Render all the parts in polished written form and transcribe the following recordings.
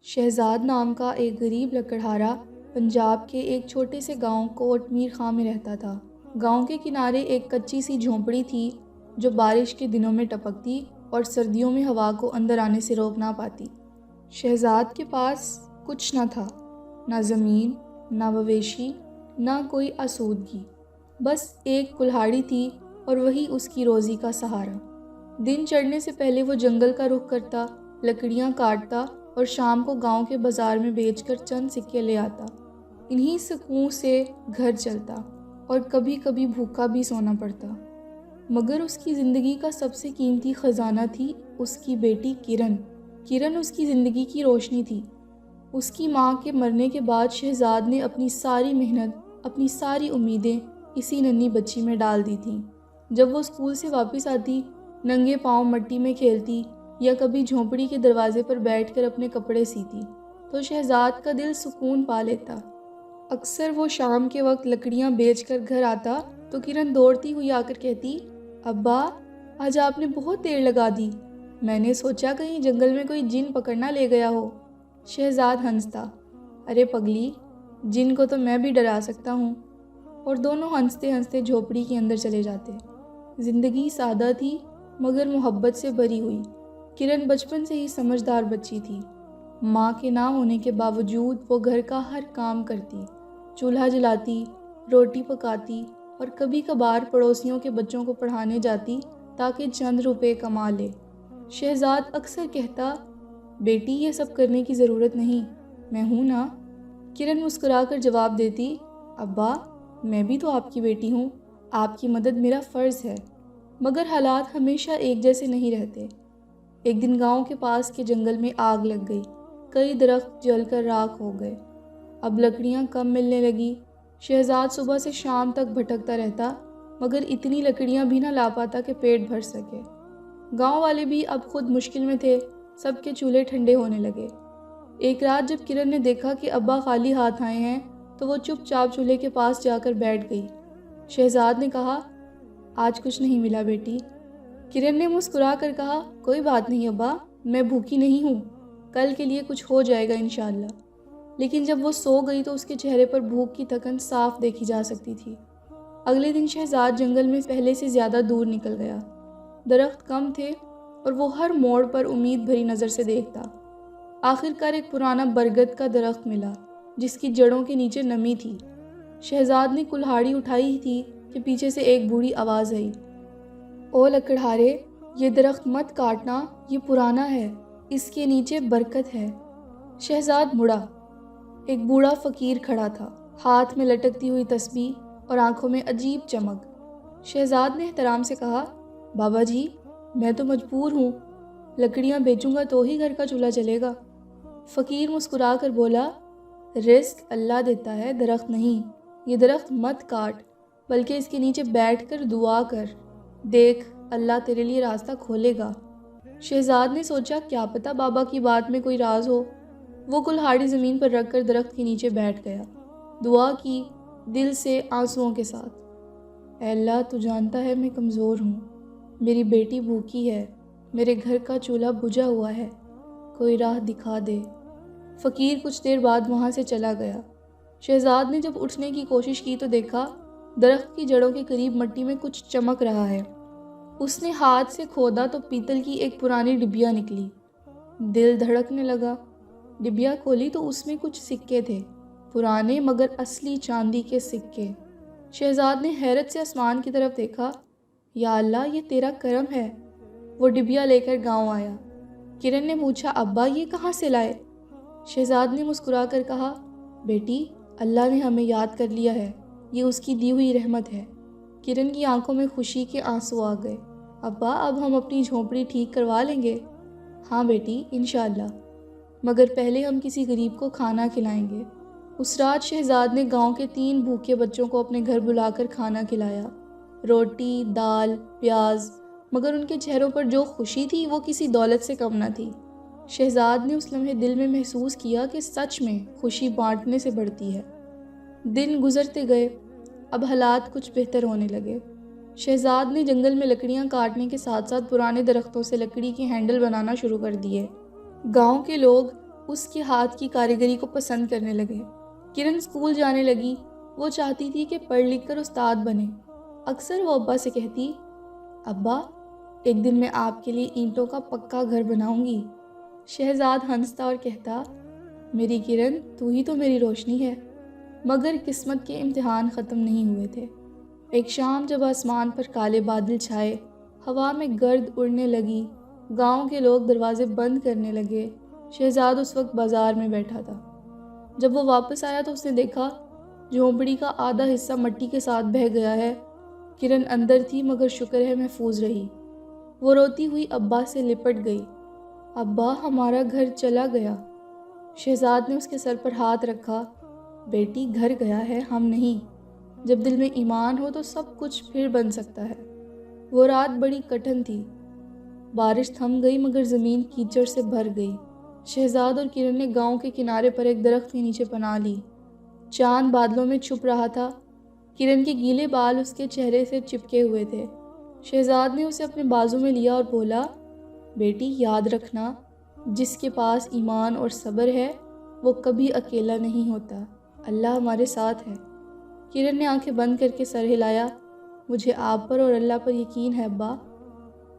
شہزاد نام کا ایک غریب لکڑہارا پنجاب کے ایک چھوٹے سے گاؤں کوٹ میر خاں میں رہتا تھا۔ گاؤں کے کنارے ایک کچی سی جھونپڑی تھی جو بارش کے دنوں میں ٹپکتی اور سردیوں میں ہوا کو اندر آنے سے روک نہ پاتی۔ شہزاد کے پاس کچھ نہ تھا، نہ زمین، نہ مویشی، نہ کوئی آسودگی، بس ایک کلہاڑی تھی اور وہی اس کی روزی کا سہارا۔ دن چڑھنے سے پہلے وہ جنگل کا رخ کرتا، لکڑیاں کاٹتا اور شام کو گاؤں کے بازار میں بیچ کر چند سکے لے آتا۔ انہی سکوں سے گھر چلتا اور کبھی کبھی بھوکا بھی سونا پڑتا۔ مگر اس کی زندگی کا سب سے قیمتی خزانہ تھی اس کی بیٹی کرن۔ کرن اس کی زندگی کی روشنی تھی۔ اس کی ماں کے مرنے کے بعد شہزاد نے اپنی ساری محنت، اپنی ساری امیدیں اسی ننھی بچی میں ڈال دی تھیں۔ جب وہ اسکول سے واپس آتی، ننگے پاؤں مٹی میں کھیلتی یا کبھی جھونپڑی کے دروازے پر بیٹھ کر اپنے کپڑے سیتی تو شہزاد کا دل سکون پا لیتا۔ اکثر وہ شام کے وقت لکڑیاں بیچ کر گھر آتا تو کرن دوڑتی ہوئی آ کر کہتی، ابا آج آپ نے بہت دیر لگا دی، میں نے سوچا کہیں جنگل میں کوئی جن پکڑنا لے گیا ہو۔ شہزاد ہنستا، ارے پگلی، جن کو تو میں بھی ڈرا سکتا ہوں، اور دونوں ہنستے ہنستے جھونپڑی کے اندر چلے جاتے۔ زندگی سادہ تھی مگر محبت سے بھری ہوئی۔ کرن بچپن سے ہی سمجھدار بچی تھی۔ ماں کے نہ ہونے کے باوجود وہ گھر کا ہر کام کرتی، چولہا جلاتی، روٹی پکاتی اور کبھی کبھار پڑوسیوں کے بچوں کو پڑھانے جاتی تاکہ چند روپے کما لے۔ شہزاد اکثر کہتا، بیٹی یہ سب کرنے کی ضرورت نہیں، میں ہوں نا۔ کرن مسکرا کر جواب دیتی، ابا میں بھی تو آپ کی بیٹی ہوں، آپ کی مدد میرا فرض ہے۔ مگر حالات ہمیشہ ایک جیسے نہیں رہتے۔ ایک دن گاؤں کے پاس کے جنگل میں آگ لگ گئی، کئی درخت جل کر راکھ ہو گئے۔ اب لکڑیاں کم ملنے لگی۔ شہزاد صبح سے شام تک بھٹکتا رہتا مگر اتنی لکڑیاں بھی نہ لا پاتا کہ پیٹ بھر سکے۔ گاؤں والے بھی اب خود مشکل میں تھے، سب کے چولہے ٹھنڈے ہونے لگے۔ ایک رات جب کرن نے دیکھا کہ ابا خالی ہاتھ آئے ہیں تو وہ چپ چاپ چولہے کے پاس جا کر بیٹھ گئی۔ شہزاد نے کہا، آج کچھ نہیں ملا بیٹی۔ کرن نے مسکرا کر کہا، کوئی بات نہیں ابا، میں بھوکی نہیں ہوں، کل کے لیے کچھ ہو جائے گا انشاءاللہ۔ لیکن جب وہ سو گئی تو اس کے چہرے پر بھوک کی تکن صاف دیکھی جا سکتی تھی۔ اگلے دن شہزاد جنگل میں پہلے سے زیادہ دور نکل گیا۔ درخت کم تھے اور وہ ہر موڑ پر امید بھری نظر سے دیکھتا۔ آخر کار ایک پرانا برگد کا درخت ملا جس کی جڑوں کے نیچے نمی تھی۔ شہزاد نے کلہاڑی اٹھائی تھی کہ پیچھے سے ایک بوڑھی آواز آئی، او لکڑہارے، یہ درخت مت کاٹنا، یہ پرانا ہے، اس کے نیچے برکت ہے۔ شہزاد مڑا۔ ایک بوڑھا فقیر کھڑا تھا، ہاتھ میں لٹکتی ہوئی تسبیح اور آنکھوں میں عجیب چمک۔ شہزاد نے احترام سے کہا، بابا جی میں تو مجبور ہوں، لکڑیاں بیچوں گا تو ہی گھر کا چولہا چلے گا۔ فقیر مسکرا کر بولا، رزق اللہ دیتا ہے، درخت نہیں، یہ درخت مت کاٹ بلکہ اس کے نیچے بیٹھ کر دعا کر، دیکھ اللہ تیرے لیے راستہ کھولے گا۔ شہزاد نے سوچا کیا پتہ بابا کی بات میں کوئی راز ہو۔ وہ کلہاڑی زمین پر رکھ کر درخت کے نیچے بیٹھ گیا، دعا کی دل سے آنسوؤں کے ساتھ، اے اللہ تو جانتا ہے میں کمزور ہوں، میری بیٹی بھوکی ہے، میرے گھر کا چولہا بجھا ہوا ہے، کوئی راہ دکھا دے۔ فقیر کچھ دیر بعد وہاں سے چلا گیا۔ شہزاد نے جب اٹھنے کی کوشش کی تو دیکھا درخت کی جڑوں کے قریب مٹی میں کچھ چمک رہا ہے۔ اس نے ہاتھ سے کھودا تو پیتل کی ایک پرانی ڈبیا نکلی۔ دل دھڑکنے لگا۔ ڈبیا کھولی تو اس میں کچھ سکے تھے، پرانے مگر اصلی چاندی کے سکے۔ شہزاد نے حیرت سے آسمان کی طرف دیکھا، یا اللہ یہ تیرا کرم ہے۔ وہ ڈبیا لے کر گاؤں آیا۔ کرن نے پوچھا، ابا یہ کہاں سے لائے؟ شہزاد نے مسکرا کر کہا، بیٹی اللہ نے ہمیں یاد کر لیا ہے، یہ اس کی دی ہوئی رحمت ہے۔ کرن کی آنکھوں میں خوشی کے آنسو آ گئے۔ ابا اب ہم اپنی جھونپڑی ٹھیک کروا لیں گے؟ ہاں بیٹی انشاءاللہ، مگر پہلے ہم کسی غریب کو کھانا کھلائیں گے۔ اس رات شہزاد نے گاؤں کے 3 بھوکے بچوں کو اپنے گھر بلا کر کھانا کھلایا، روٹی، دال، پیاز، مگر ان کے چہروں پر جو خوشی تھی وہ کسی دولت سے کم نہ تھی۔ شہزاد نے اس لمحے دل میں محسوس کیا کہ سچ میں خوشی بانٹنے سے بڑھتی ہے۔ دن گزرتے گئے، اب حالات کچھ بہتر ہونے لگے۔ شہزاد نے جنگل میں لکڑیاں کاٹنے کے ساتھ ساتھ پرانے درختوں سے لکڑی کے ہینڈل بنانا شروع کر دیے۔ گاؤں کے لوگ اس کے ہاتھ کی کاریگری کو پسند کرنے لگے۔ کرن اسکول جانے لگی۔ وہ چاہتی تھی کہ پڑھ لکھ کر استاد بنے۔ اکثر وہ ابا سے کہتی، ابا ایک دن میں آپ کے لیے اینٹوں کا پکا گھر بناؤں گی۔ شہزاد ہنستا اور کہتا، میری کرن تو ہی تو میری روشنی ہے۔ مگر قسمت کے امتحان ختم نہیں ہوئے تھے۔ ایک شام جب آسمان پر کالے بادل چھائے، ہوا میں گرد اڑنے لگی، گاؤں کے لوگ دروازے بند کرنے لگے، شہزاد اس وقت بازار میں بیٹھا تھا۔ جب وہ واپس آیا تو اس نے دیکھا جھونپڑی کا آدھا حصہ مٹی کے ساتھ بہہ گیا ہے۔ کرن اندر تھی مگر شکر ہے محفوظ رہی۔ وہ روتی ہوئی ابا سے لپٹ گئی، ابا ہمارا گھر چلا گیا۔ شہزاد نے اس کے سر پر ہاتھ رکھا، بیٹی گھر گیا ہے، ہم نہیں۔ جب دل میں ایمان ہو تو سب کچھ پھر بن سکتا ہے۔ وہ رات بڑی کٹھن تھی۔ بارش تھم گئی مگر زمین کیچڑ سے بھر گئی۔ شہزاد اور کرن نے گاؤں کے کنارے پر ایک درخت کے نیچے پناہ لی۔ چاند بادلوں میں چھپ رہا تھا۔ کرن کے گیلے بال اس کے چہرے سے چپکے ہوئے تھے۔ شہزاد نے اسے اپنے بازو میں لیا اور بولا، بیٹی یاد رکھنا، جس کے پاس ایمان اور صبر ہے وہ کبھی اکیلا نہیں ہوتا، اللہ ہمارے ساتھ ہے۔ کرن نے آنکھیں بند کر کے سر ہلایا، مجھے آپ پر اور اللہ پر یقین ہے ابا۔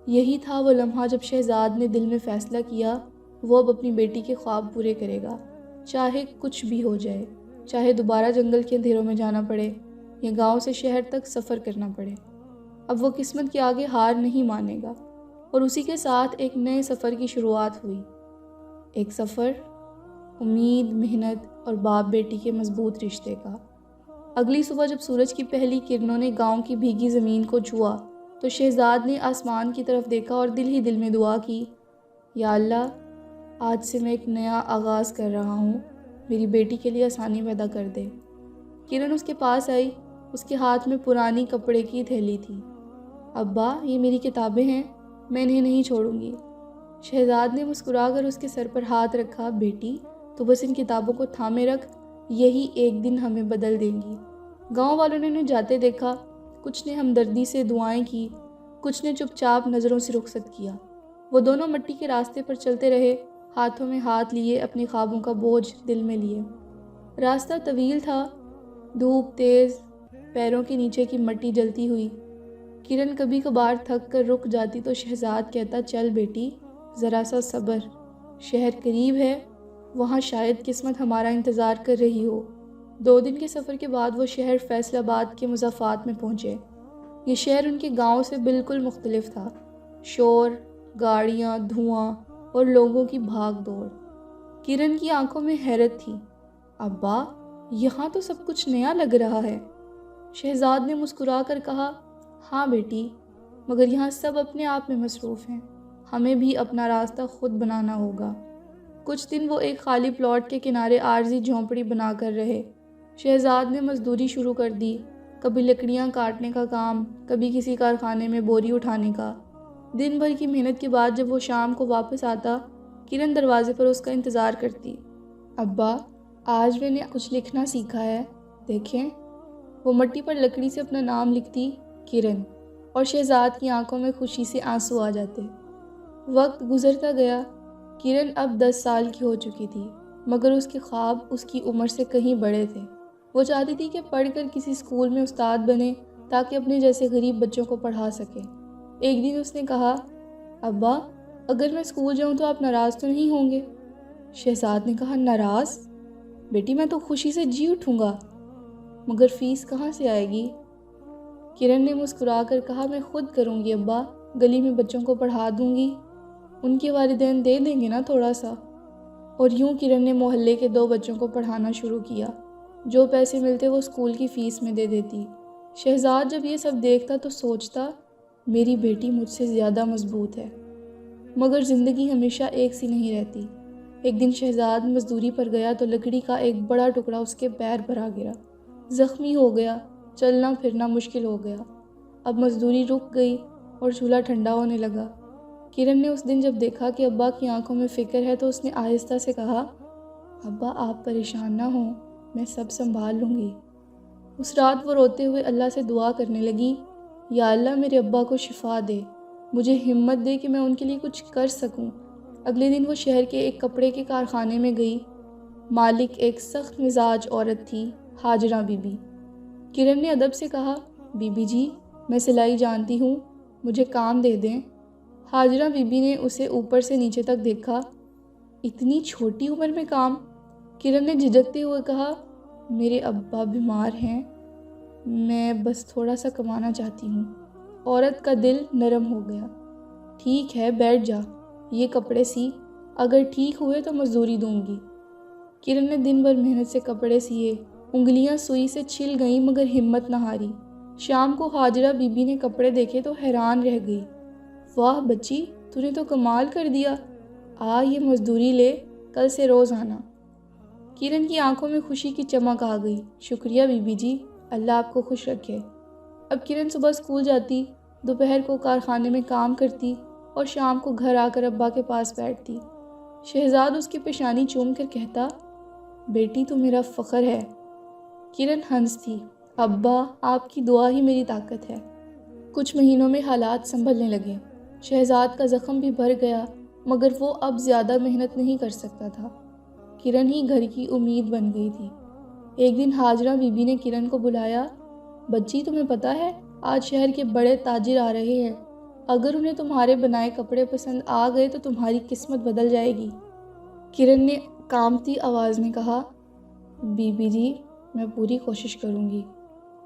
یہی تھا وہ لمحہ جب شہزاد نے دل میں فیصلہ کیا وہ اب اپنی بیٹی کے خواب پورے کرے گا، چاہے کچھ بھی ہو جائے، چاہے دوبارہ جنگل کے اندھیروں میں جانا پڑے یا گاؤں سے شہر تک سفر کرنا پڑے۔ اب وہ قسمت کے آگے ہار نہیں مانے گا۔ اور اسی کے ساتھ ایک نئے سفر کی شروعات ہوئی۔ ایک سفر امید، محنت اور باپ بیٹی کے مضبوط رشتے کا۔ اگلی صبح جب سورج کی پہلی کرنوں نے گاؤں کی بھیگی زمین کو چھوا تو شہزاد نے آسمان کی طرف دیکھا اور دل ہی دل میں دعا کی، یا اللہ آج سے میں ایک نیا آغاز کر رہا ہوں، میری بیٹی کے لیے آسانی پیدا کر دے۔ کرن اس کے پاس آئی، اس کے ہاتھ میں پرانی کپڑے کی تھیلی تھی۔ ابا یہ میری کتابیں ہیں، میں انہیں نہیں چھوڑوں گی۔ شہزاد نے مسکرا کر اس کے سر پر ہاتھ رکھا، بیٹی تو بس ان کتابوں کو تھامے رکھ، یہی ایک دن ہمیں بدل دیں گی۔ گاؤں والوں نے انہیں جاتے دیکھا، کچھ نے ہمدردی سے دعائیں کی، کچھ نے چپ چاپ نظروں سے رخصت کیا۔ وہ دونوں مٹی کے راستے پر چلتے رہے، ہاتھوں میں ہاتھ لیے، اپنے خوابوں کا بوجھ دل میں لیے۔ راستہ طویل تھا، دھوپ تیز، پیروں کے نیچے کی مٹی جلتی ہوئی۔ کرن کبھی کبھار تھک کر رک جاتی تو شہزاد کہتا، چل بیٹی ذرا سا صبر، شہر قریب ہے، وہاں شاید قسمت ہمارا انتظار کر رہی ہو۔ 2 دن کے سفر کے بعد وہ شہر فیصل آباد کے مضافات میں پہنچے۔ یہ شہر ان کے گاؤں سے بالکل مختلف تھا، شور، گاڑیاں، دھواں اور لوگوں کی بھاگ دوڑ۔ کرن کی آنکھوں میں حیرت تھی، ابا یہاں تو سب کچھ نیا لگ رہا ہے۔ شہزاد نے مسکرا کر کہا، ہاں بیٹی، مگر یہاں سب اپنے آپ میں مصروف ہیں، ہمیں بھی اپنا راستہ خود بنانا ہوگا۔ کچھ دن وہ ایک خالی پلاٹ کے کنارے عارضی جھونپڑی بنا کر رہے۔ شہزاد نے مزدوری شروع کر دی، کبھی لکڑیاں کاٹنے کا کام، کبھی کسی کارخانے میں بوری اٹھانے کا۔ دن بھر کی محنت کے بعد جب وہ شام کو واپس آتا، کرن دروازے پر اس کا انتظار کرتی، ابا آج میں نے کچھ لکھنا سیکھا ہے، دیکھیں۔ وہ مٹی پر لکڑی سے اپنا نام لکھتی، کرن، اور شہزاد کی آنکھوں میں خوشی سے آنسو آ جاتے۔ وقت گزرتا گیا، کرن اب 10 سال کی ہو چکی تھی، مگر اس کے خواب اس کی عمر سے کہیں بڑے تھے۔ وہ چاہتی تھی کہ پڑھ کر کسی اسکول میں استاد بنے تاکہ اپنے جیسے غریب بچوں کو پڑھا سکے۔ ایک دن اس نے کہا، ابا اگر میں اسکول جاؤں تو آپ ناراض تو نہیں ہوں گے؟ شہزاد نے کہا، ناراض؟ بیٹی میں تو خوشی سے جی اٹھوں گا، مگر فیس کہاں سے آئے گی؟ کرن نے مسکرا کر کہا، میں خود کروں گی ابا، گلی میں بچوں کو پڑھا دوں گی، ان کے والدین دے دیں گے نا تھوڑا سا۔ اور یوں کرن نے محلے کے 2 بچوں کو پڑھانا شروع کیا، جو پیسے ملتے وہ اسکول کی فیس میں دے دیتی۔ شہزاد جب یہ سب دیکھتا تو سوچتا، میری بیٹی مجھ سے زیادہ مضبوط ہے۔ مگر زندگی ہمیشہ ایک سی نہیں رہتی۔ ایک دن شہزاد مزدوری پر گیا تو لکڑی کا ایک بڑا ٹکڑا اس کے پیر پر آ گرا، زخمی ہو گیا، چلنا پھرنا مشکل ہو گیا۔ اب مزدوری رک گئی اور چولہا ٹھنڈا ہونے لگا۔ کرن نے اس دن جب دیکھا کہ ابا کی آنکھوں میں فکر ہے تو اس نے آہستہ سے کہا، ابا آپ پریشان نہ ہوں، میں سب سنبھال لوں گی۔ اس رات وہ روتے ہوئے اللہ سے دعا کرنے لگی، یا اللہ میرے ابا کو شفا دے، مجھے ہمت دے کہ میں ان کے لیے کچھ کر سکوں، اگلے دن وہ شہر کے ایک کپڑے کے کارخانے میں گئی۔ مالک ایک سخت مزاج عورت تھی، ہاجرہ بی بی۔ کرن نے ادب سے کہا، بی بی جی، میں سلائی جانتی ہوں، مجھے کام دے دیں۔ ہاجرہ بی بی نے اسے اوپر سے نیچے تک دیکھا۔ اتنی چھوٹی عمر میں کام؟ کرن نے جھجکتے ہوئے کہا، میرے ابا بیمار ہیں، میں بس تھوڑا سا کمانا چاہتی ہوں۔ عورت کا دل نرم ہو گیا۔ ٹھیک ہے، بیٹھ جا، یہ کپڑے سی، اگر ٹھیک ہوئے تو مزدوری دوں گی۔ کرن نے دن بھر محنت سے کپڑے سیے، انگلیاں سوئی سے چھل گئیں مگر ہمت نہ ہاری۔ شام کو ہاجرہ بی بی نے کپڑے دیکھے تو حیران رہ گئی۔ واہ بچی، تو نے تو کمال کر دیا، یہ مزدوری لے، کل سے روز آنا۔ کرن کی آنکھوں میں خوشی کی چمک آ گئی۔ شکریہ بی بی جی، اللہ آپ کو خوش رکھے۔ اب کرن صبح اسکول جاتی، دوپہر کو کارخانے میں کام کرتی اور شام کو گھر آ کر ابا کے پاس بیٹھتی۔ شہزاد اس کی پیشانی چوم کر کہتا، بیٹی تو میرا فخر ہے۔ کرن ہنس تھی، ابا آپ کی دعا ہی میری طاقت ہے۔ کچھ مہینوں میں حالات سنبھلنے لگے۔ شہزاد کا زخم بھی بھر گیا مگر وہ اب زیادہ محنت نہیں کر سکتا تھا۔ کرن ہی گھر کی امید بن گئی تھی۔ ایک دن ہاجرہ بی بی نے کرن کو بلایا، بچی تمہیں پتہ ہے آج شہر کے بڑے تاجر آ رہے ہیں، اگر انہیں تمہارے بنائے کپڑے پسند آ گئے تو تمہاری قسمت بدل جائے گی۔ کرن نے کانپتی آواز میں کہا، بی بی جی میں پوری کوشش کروں گی۔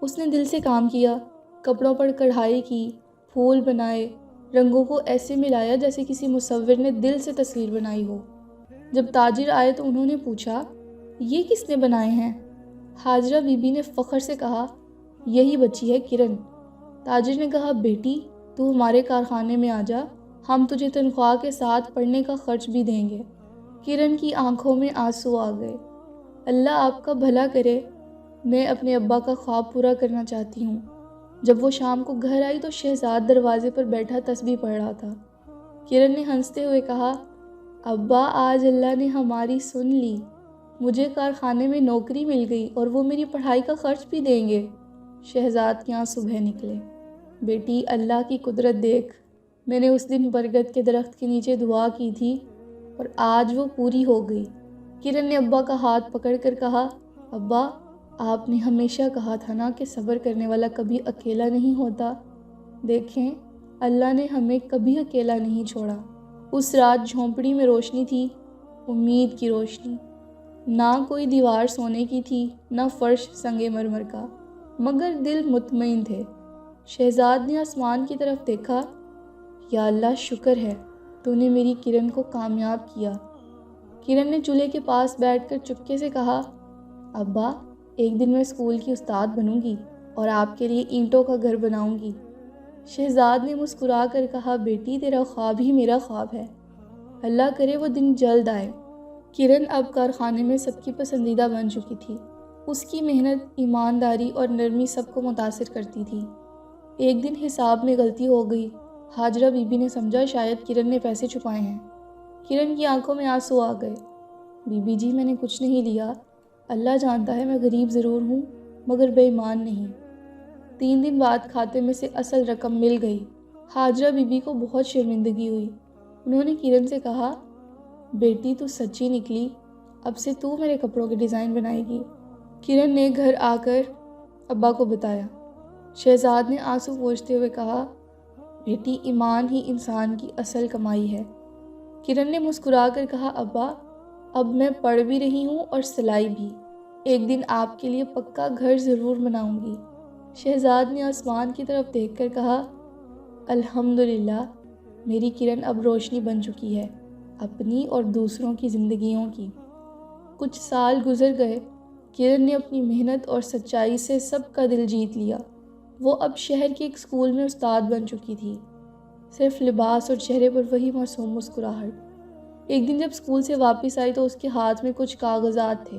اس نے دل سے کام کیا، کپڑوں پر کڑھائی کی، پھول بنائے، رنگوں کو ایسے ملایا جیسے کسی مصور نے دل سے تصویر بنائی ہو۔ جب تاجر آئے تو انہوں نے پوچھا، یہ کس نے بنائے ہیں؟ ہاجرہ بی بی نے فخر سے کہا، یہی بچی ہے کرن۔ تاجر نے کہا، بیٹی تو ہمارے کارخانے میں آ جا، ہم تجھے تنخواہ کے ساتھ پڑھنے کا خرچ بھی دیں گے۔ کرن کی آنکھوں میں آنسو آ گئے۔ اللہ آپ کا بھلا کرے، میں اپنے ابا کا خواب پورا کرنا چاہتی ہوں۔ جب وہ شام کو گھر آئی تو شہزاد دروازے پر بیٹھا تسبیح پڑھ رہا تھا۔ کرن نے ہنستے ہوئے کہا، ابا آج اللہ نے ہماری سن لی، مجھے کارخانے میں نوکری مل گئی اور وہ میری پڑھائی کا خرچ بھی دیں گے۔ شہزاد کے آنسو بہہ نکلے۔ بیٹی اللہ کی قدرت دیکھ، میں نے اس دن برگد کے درخت کے نیچے دعا کی تھی اور آج وہ پوری ہو گئی۔ کرن نے ابا کا ہاتھ پکڑ کر کہا، ابا آپ نے ہمیشہ کہا تھا نا کہ صبر کرنے والا کبھی اکیلا نہیں ہوتا، دیکھیں اللہ نے ہمیں کبھی اکیلا نہیں چھوڑا۔ اس رات جھونپڑی میں روشنی تھی، امید کی روشنی، نہ کوئی دیوار سونے کی تھی نہ فرش سنگ مرمر کا، مگر دل مطمئن تھے۔ شہزاد نے آسمان کی طرف دیکھا، یا اللہ شکر ہے تو نے میری کرن کو کامیاب کیا۔ کرن نے چولہے کے پاس بیٹھ کر چپکے سے کہا، ابا ایک دن میں اسکول کی استاد بنوں گی اور آپ کے لیے اینٹوں کا گھر بناؤں گی۔ شہزاد نے مسکرا کر کہا، بیٹی تیرا خواب ہی میرا خواب ہے، اللہ کرے وہ دن جلد آئے۔ کرن اب کارخانے میں سب کی پسندیدہ بن چکی تھی۔ اس کی محنت، ایمانداری اور نرمی سب کو متاثر کرتی تھی۔ ایک دن حساب میں غلطی ہو گئی۔ ہاجرہ بی بی نے سمجھا شاید کرن نے پیسے چھپائے ہیں۔ کرن کی آنکھوں میں آنسو آ گئے۔ بی بی جی میں نے کچھ نہیں لیا، اللہ جانتا ہے میں غریب ضرور ہوں مگر بے ایمان نہیں۔ 3 دن بعد کھاتے میں سے اصل رقم مل گئی۔ ہاجرہ بی بی کو بہت شرمندگی ہوئی۔ انہوں نے کرن سے کہا، بیٹی تو سچی نکلی، اب سے تو میرے کپڑوں کے ڈیزائن بنائے گی۔ کرن نے گھر آ کر ابا کو بتایا۔ شہزاد نے آنسو پوچھتے ہوئے کہا، بیٹی ایمان ہی انسان کی اصل کمائی ہے۔ کرن نے مسکرا کر کہا، ابا اب میں پڑھ بھی رہی ہوں اور سلائی بھی، ایک دن آپ کے لیے پکا گھر ضرور بناؤں گی۔ شہزاد نے آسمان کی طرف دیکھ کر کہا، الحمدللہ میری کرن اب روشنی بن چکی ہے، اپنی اور دوسروں کی زندگیوں کی۔ کچھ سال گزر گئے۔ کرن نے اپنی محنت اور سچائی سے سب کا دل جیت لیا۔ وہ اب شہر کے ایک اسکول میں استاد بن چکی تھی، صرف لباس اور چہرے پر وہی معصوم مسکراہٹ۔ ایک دن جب اسکول سے واپس آئی تو اس کے ہاتھ میں کچھ کاغذات تھے۔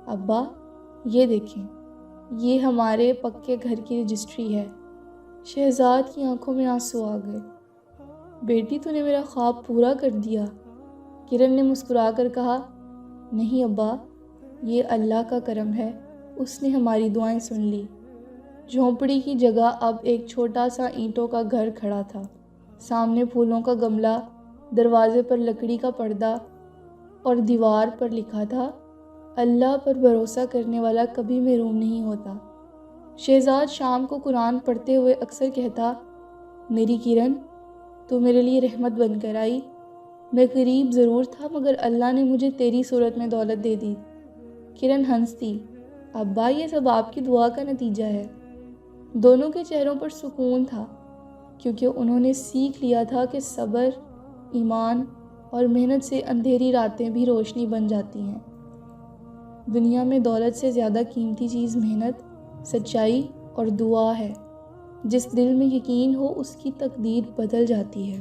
ابا یہ دیکھیں، یہ ہمارے پکے گھر کی رجسٹری ہے۔ شہزاد کی آنکھوں میں آنسو آ گئے۔ بیٹی تو نے میرا خواب پورا کر دیا۔ کرن نے مسکرا کر کہا، نہیں ابا یہ اللہ کا کرم ہے، اس نے ہماری دعائیں سن لی۔ جھونپڑی کی جگہ اب ایک چھوٹا سا اینٹوں کا گھر کھڑا تھا، سامنے پھولوں کا گملہ، دروازے پر لکڑی کا پردہ اور دیوار پر لکھا تھا، اللہ پر بھروسہ کرنے والا کبھی محروم نہیں ہوتا۔ شہزاد شام کو قرآن پڑھتے ہوئے اکثر کہتا، میری کرن، تو میرے لیے رحمت بن کر آئی۔ میں غریب ضرور تھا مگر اللہ نے مجھے تیری صورت میں دولت دے دی۔ کرن ہنستی، ابا یہ سب آپ کی دعا کا نتیجہ ہے۔ دونوں کے چہروں پر سکون تھا، کیونکہ انہوں نے سیکھ لیا تھا کہ صبر، ایمان اور محنت سے اندھیری راتیں بھی روشنی بن جاتی ہیں۔ دنیا میں دولت سے زیادہ قیمتی چیز محنت، سچائی اور دعا ہے۔ جس دل میں یقین ہو اس کی تقدیر بدل جاتی ہے۔